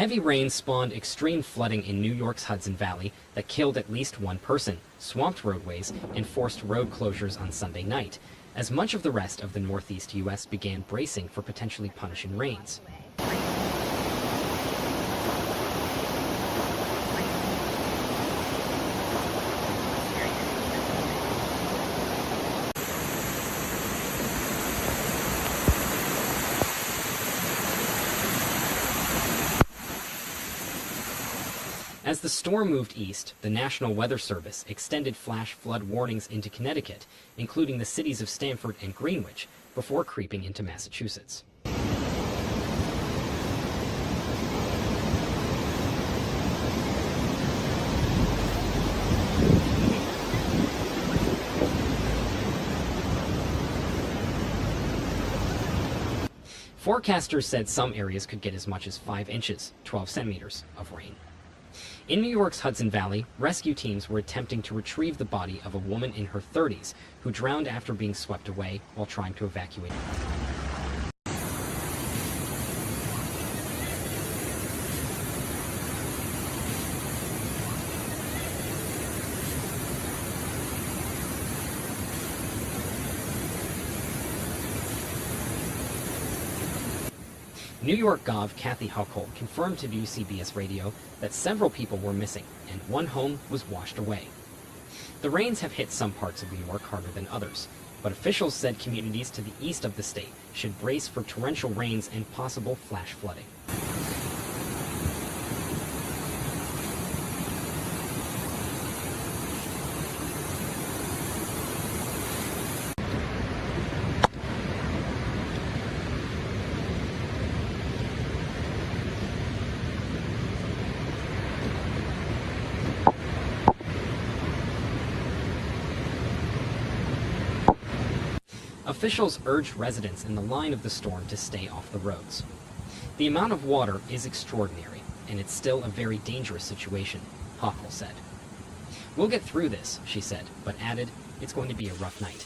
Heavy rain spawned extreme flooding in New York's Hudson Valley that killed at least one person, swamped roadways, and forced road closures on Sunday night, as much of the rest of the northeast U.S. began bracing for potentially punishing rains. As the storm moved east, the National Weather Service extended flash flood warnings into Connecticut, including the cities of Stamford and Greenwich, before creeping into Massachusetts. Forecasters said some areas could get as much as 5 inches, 12 centimeters, of rain. In New York's Hudson Valley, rescue teams were attempting to retrieve the body of a woman in her 30s who drowned after being swept away while trying to evacuate. New York Gov. Kathy Huckhold confirmed to WCBS Radio that several people were missing and one home was washed away. The rains have hit some parts of New York harder than others, but officials said communities to the east of the state should brace for torrential rains and possible flash flooding. Officials urged residents in the line of the storm to stay off the roads. The amount of water is extraordinary, and it's still a very dangerous situation, Hochul said. "We'll get through this," she said, but added, "It's going to be a rough night."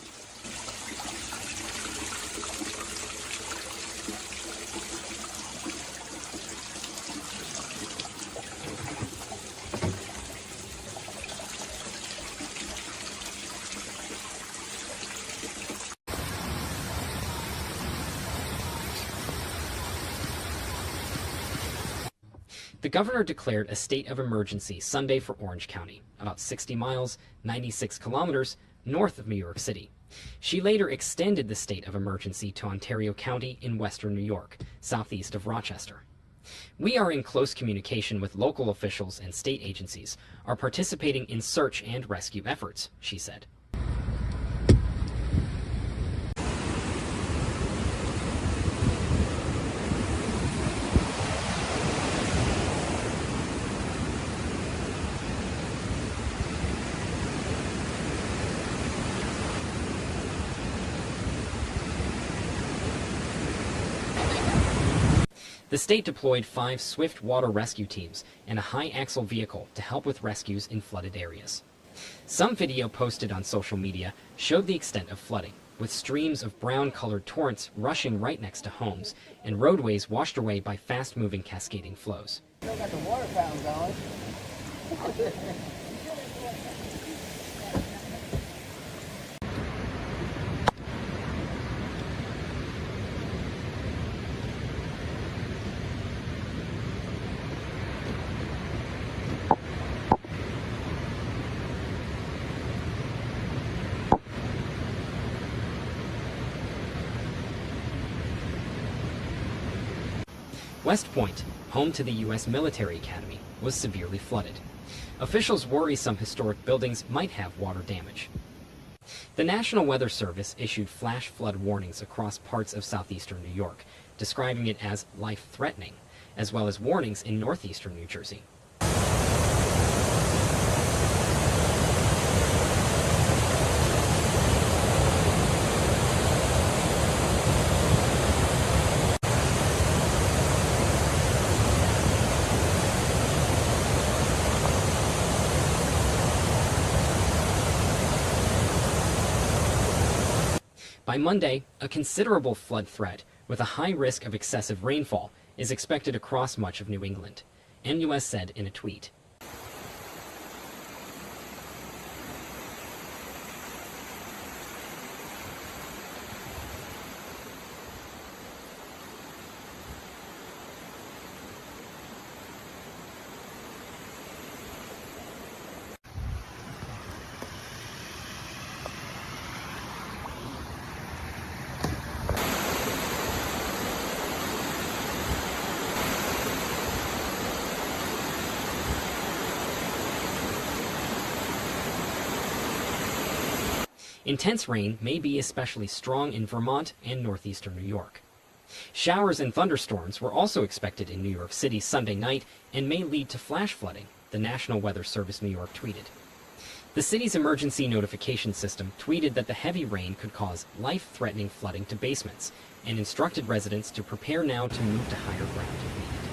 The governor declared a state of emergency Sunday for Orange County, about 60 miles, 96 kilometers, north of New York City. She later extended the state of emergency to Ontario County in western New York, southeast of Rochester. "We are in close communication with local officials and state agencies, are participating in search and rescue efforts," she said. The state deployed 5 swift water rescue teams and a high-axle vehicle to help with rescues in flooded areas. Some video posted on social media showed the extent of flooding, with streams of brown-colored torrents rushing right next to homes and roadways washed away by fast-moving cascading flows. Still got the water fountain going. West Point, home to the U.S. Military Academy, was severely flooded. Officials worry some historic buildings might have water damage. The National Weather Service issued flash flood warnings across parts of southeastern New York, describing it as life-threatening, as well as warnings in northeastern New Jersey. By Monday, a considerable flood threat with a high risk of excessive rainfall is expected across much of New England, NUS said in a tweet. Intense rain may be especially strong in Vermont and northeastern New York. Showers and thunderstorms were also expected in New York City Sunday night and may lead to flash flooding, the National Weather Service New York tweeted. The city's emergency notification system tweeted that the heavy rain could cause life-threatening flooding to basements and instructed residents to prepare now to move to higher ground if needed.